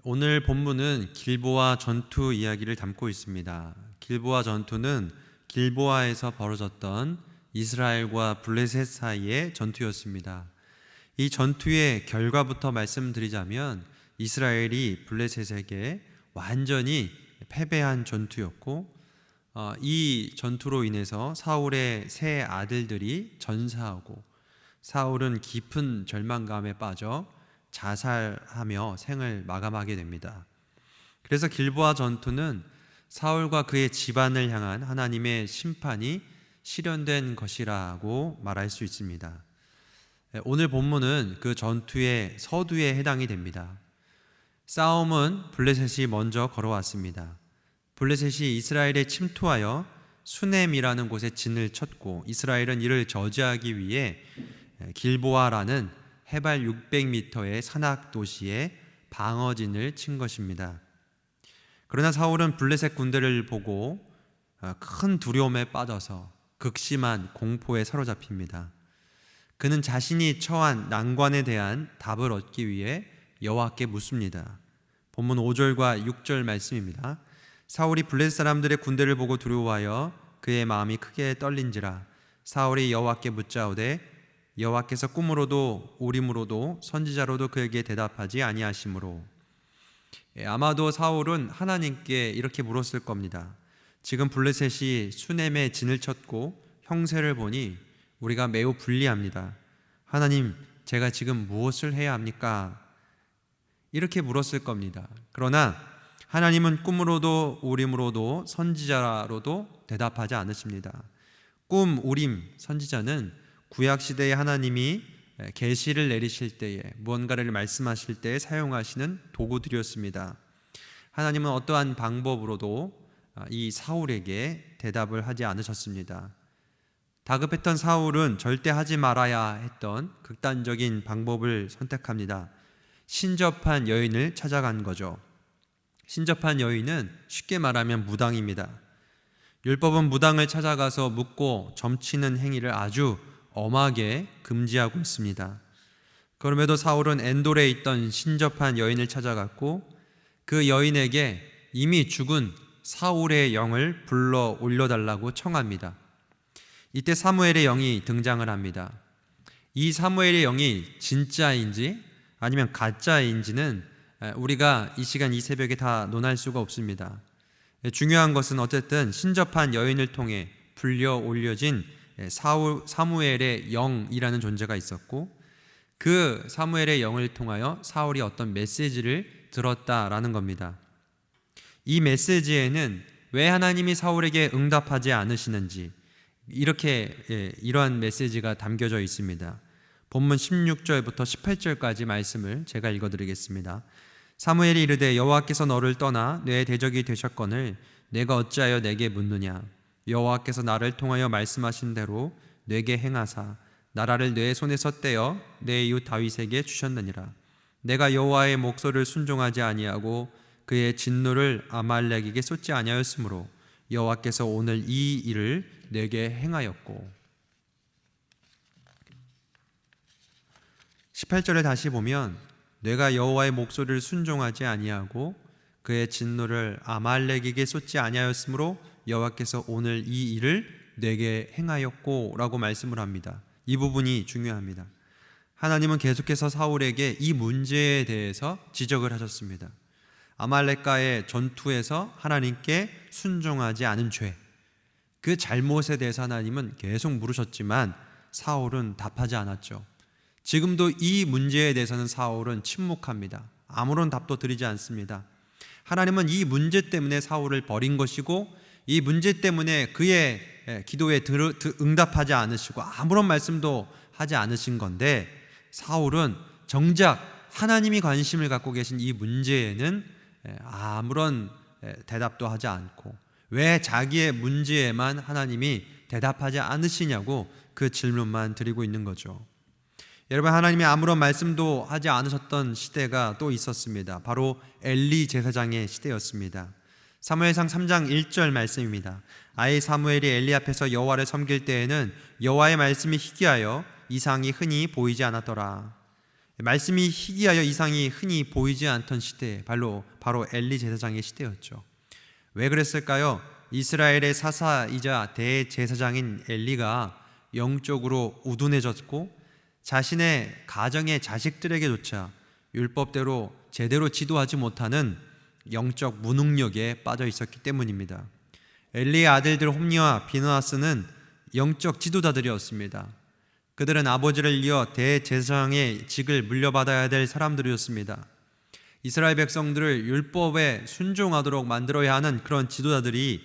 오늘 본문은 길보아 전투 이야기를 담고 있습니다. 길보아 전투는 길보아에서 벌어졌던 이스라엘과 블레셋 사이의 전투였습니다. 이 전투의 결과부터 말씀드리자면 이스라엘이 블레셋에게 완전히 패배한 전투였고, 이 전투로 인해서 사울의 세 아들들이 전사하고 사울은 깊은 절망감에 빠져 자살하며 생을 마감하게 됩니다. 그래서 길보아 전투는 사울과 그의 집안을 향한 하나님의 심판이 실현된 것이라고 말할 수 있습니다. 오늘 본문은 그 전투의 서두에 해당이 됩니다. 싸움은 블레셋이 먼저 걸어왔습니다. 블레셋이 이스라엘에 침투하여 수넴이라는 곳에 진을 쳤고, 이스라엘은 이를 저지하기 위해 길보아라는 해발 600m의 산악 도시에 방어진을 친 것입니다. 그러나 사울은 블레셋 군대를 보고 큰 두려움에 빠져서 극심한 공포에 사로잡힙니다. 그는 자신이 처한 난관에 대한 답을 얻기 위해 여호와께 묻습니다. 본문 5절과 6절 말씀입니다. 사울이 블레셋 사람들의 군대를 보고 두려워하여 그의 마음이 크게 떨린지라. 사울이 여호와께 묻자오되 여호와께서 꿈으로도 우림으로도 선지자로도 그에게 대답하지 아니하시므로. 아마도 사울은 하나님께 이렇게 물었을 겁니다. 지금 블레셋이 수넴에 진을 쳤고 형세를 보니 우리가 매우 불리합니다. 하나님, 제가 지금 무엇을 해야 합니까? 이렇게 물었을 겁니다. 그러나 하나님은 꿈으로도 우림으로도 선지자로도 대답하지 않으십니다. 꿈, 우림, 선지자는 구약시대에 하나님이 계시를 내리실 때에 무언가를 말씀하실 때에 사용하시는 도구들이었습니다. 하나님은 어떠한 방법으로도 이 사울에게 대답을 하지 않으셨습니다. 다급했던 사울은 절대 하지 말아야 했던 극단적인 방법을 선택합니다. 신접한 여인을 찾아간 거죠. 신접한 여인은 쉽게 말하면 무당입니다. 율법은 무당을 찾아가서 묻고 점치는 행위를 아주 엄하게 금지하고 있습니다. 그럼에도 사울은 엔돌에 있던 신접한 여인을 찾아갔고 그 여인에게 이미 죽은 사울의 영을 불러 올려달라고 청합니다. 이때 사무엘의 영이 등장을 합니다. 이 사무엘의 영이 진짜인지 아니면 가짜인지는 우리가 이 시간 이 새벽에 다 논할 수가 없습니다. 중요한 것은 어쨌든 신접한 여인을 통해 불려 올려진 사무엘의 영이라는 존재가 있었고, 그 사무엘의 영을 통하여 사울이 어떤 메시지를 들었다라는 겁니다. 이 메시지에는 왜 하나님이 사울에게 응답하지 않으시는지 이러한 메시지가 담겨져 있습니다. 본문 16절부터 18절까지 말씀을 제가 읽어드리겠습니다. 사무엘이 이르되 여호와께서 너를 떠나 내 대적이 되셨거늘 내가 어찌하여 내게 묻느냐. 여호와께서 나를 통하여 말씀하신 대로 내게 행하사 나라를 내 손에서 떼어 내 이웃 다윗에게 주셨느니라. 내가 여호와의 목소리를 순종하지 아니하고 그의 진노를 아말렉에게 쏟지 아니하였으므로 여호와께서 오늘 이 일을 내게 행하였고. 18절에 다시 보면 내가 여호와의 목소리를 순종하지 아니하고 그의 진노를 아말렉에게 쏟지 아니하였으므로 여호와께서 오늘 이 일을 내게 행하였고 라고 말씀을 합니다. 이 부분이 중요합니다. 하나님은 계속해서 사울에게 이 문제에 대해서 지적을 하셨습니다. 아말렉과의 전투에서 하나님께 순종하지 않은 죄, 그 잘못에 대해서 하나님은 계속 물으셨지만 사울은 답하지 않았죠. 지금도 이 문제에 대해서는 사울은 침묵합니다. 아무런 답도 드리지 않습니다. 하나님은 이 문제 때문에 사울을 버린 것이고 이 문제 때문에 그의 기도에 응답하지 않으시고 아무런 말씀도 하지 않으신 건데, 사울은 정작 하나님이 관심을 갖고 계신 이 문제에는 아무런 대답도 하지 않고 왜 자기의 문제에만 하나님이 대답하지 않으시냐고 그 질문만 드리고 있는 거죠. 여러분, 하나님이 아무런 말씀도 하지 않으셨던 시대가 또 있었습니다. 바로 엘리 제사장의 시대였습니다. 사무엘상 3장 1절 말씀입니다. 아이 사무엘이 엘리 앞에서 여호와를 섬길 때에는 여호와의 말씀이 희귀하여 이상이 흔히 보이지 않았더라. 말씀이 희귀하여 이상이 흔히 보이지 않던 시대, 바로 엘리 제사장의 시대였죠. 왜 그랬을까요? 이스라엘의 사사이자 대제사장인 엘리가 영적으로 우둔해졌고 자신의 가정의 자식들에게조차 율법대로 제대로 지도하지 못하는 영적 무능력에 빠져 있었기 때문입니다. 엘리의 아들들 홈니와 비느하스는 영적 지도자들이었습니다. 그들은 아버지를 이어 대제사장의 직을 물려받아야 될 사람들이었습니다. 이스라엘 백성들을 율법에 순종하도록 만들어야 하는 그런 지도자들이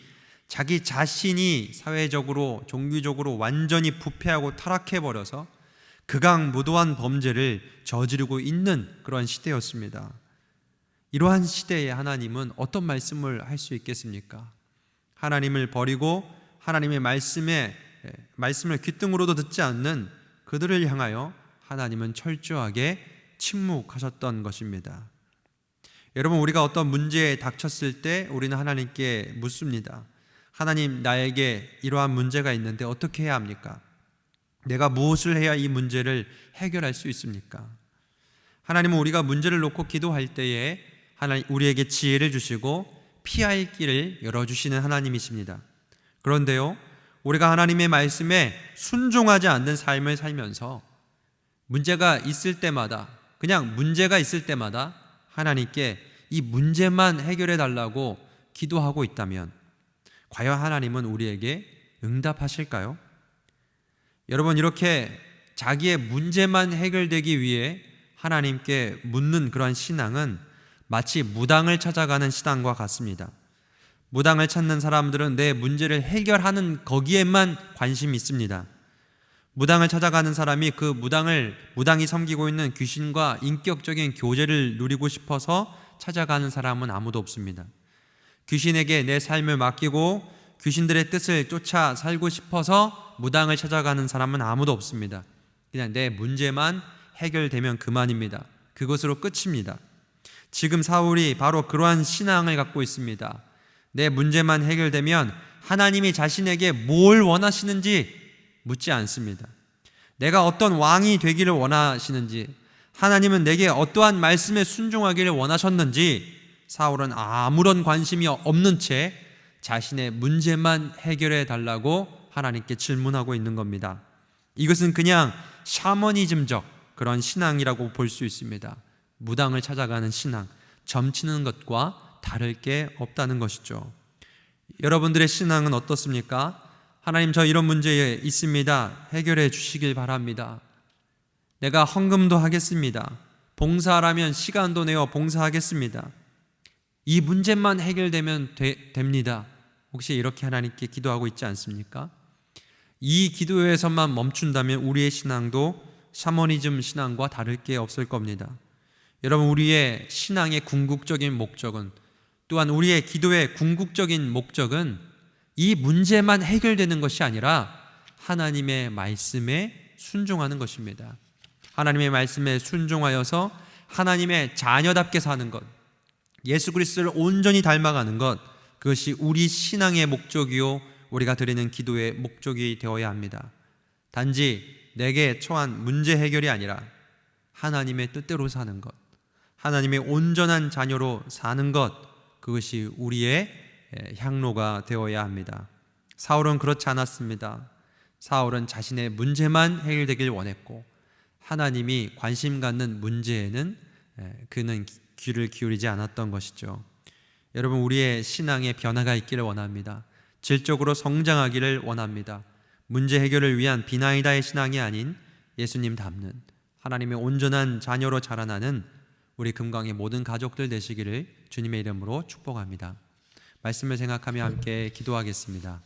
자기 자신이 사회적으로 종교적으로 완전히 부패하고 타락해버려서 극악무도한 범죄를 저지르고 있는 그런 시대였습니다. 이러한 시대에 하나님은 어떤 말씀을 할 수 있겠습니까? 하나님을 버리고 하나님의 말씀을 귓등으로도 듣지 않는 그들을 향하여 하나님은 철저하게 침묵하셨던 것입니다. 여러분, 우리가 어떤 문제에 닥쳤을 때 우리는 하나님께 묻습니다. 하나님, 나에게 이러한 문제가 있는데 어떻게 해야 합니까? 내가 무엇을 해야 이 문제를 해결할 수 있습니까? 하나님은 우리가 문제를 놓고 기도할 때에 하나님 우리에게 지혜를 주시고 피할 길을 열어주시는 하나님이십니다. 그런데요, 우리가 하나님의 말씀에 순종하지 않는 삶을 살면서 문제가 있을 때마다, 그냥 문제가 있을 때마다 하나님께 이 문제만 해결해 달라고 기도하고 있다면 과연 하나님은 우리에게 응답하실까요? 여러분, 이렇게 자기의 문제만 해결되기 위해 하나님께 묻는 그런 신앙은 마치 무당을 찾아가는 신앙과 같습니다. 무당을 찾는 사람들은 내 문제를 해결하는 거기에만 관심이 있습니다. 무당을 찾아가는 사람이 그 무당이 섬기고 있는 귀신과 인격적인 교제를 누리고 싶어서 찾아가는 사람은 아무도 없습니다. 귀신에게 내 삶을 맡기고 귀신들의 뜻을 쫓아 살고 싶어서 무당을 찾아가는 사람은 아무도 없습니다. 그냥 내 문제만 해결되면 그만입니다. 그것으로 끝입니다. 지금 사울이 바로 그러한 신앙을 갖고 있습니다. 내 문제만 해결되면 하나님이 자신에게 뭘 원하시는지 묻지 않습니다. 내가 어떤 왕이 되기를 원하시는지, 하나님은 내게 어떠한 말씀에 순종하기를 원하셨는지 사울은 아무런 관심이 없는 채 자신의 문제만 해결해 달라고 하나님께 질문하고 있는 겁니다. 이것은 그냥 샤머니즘적 그런 신앙이라고 볼 수 있습니다. 무당을 찾아가는 신앙, 점치는 것과 다를 게 없다는 것이죠. 여러분들의 신앙은 어떻습니까? 하나님, 저 이런 문제 있습니다. 해결해 주시길 바랍니다. 내가 헌금도 하겠습니다. 봉사라면 시간도 내어 봉사하겠습니다. 이 문제만 해결되면 됩니다. 혹시 이렇게 하나님께 기도하고 있지 않습니까? 이 기도에서만 멈춘다면 우리의 신앙도 샤머니즘 신앙과 다를 게 없을 겁니다. 여러분, 우리의 신앙의 궁극적인 목적은, 또한 우리의 기도의 궁극적인 목적은 이 문제만 해결되는 것이 아니라 하나님의 말씀에 순종하는 것입니다. 하나님의 말씀에 순종하여서 하나님의 자녀답게 사는 것, 예수 그리스도를 온전히 닮아가는 것, 그것이 우리 신앙의 목적이요 우리가 드리는 기도의 목적이 되어야 합니다. 단지 내게 처한 문제 해결이 아니라 하나님의 뜻대로 사는 것, 하나님의 온전한 자녀로 사는 것, 그것이 우리의 향로가 되어야 합니다. 사울은 그렇지 않았습니다. 사울은 자신의 문제만 해결되길 원했고 하나님이 관심 갖는 문제에는 그는 귀를 기울이지 않았던 것이죠. 여러분, 우리의 신앙에 변화가 있기를 원합니다. 질적으로 성장하기를 원합니다. 문제 해결을 위한 비나이다의 신앙이 아닌 예수님 닮는 하나님의 온전한 자녀로 자라나는 우리 금강의 모든 가족들 되시기를 주님의 이름으로 축복합니다. 말씀을 생각하며 함께 기도하겠습니다.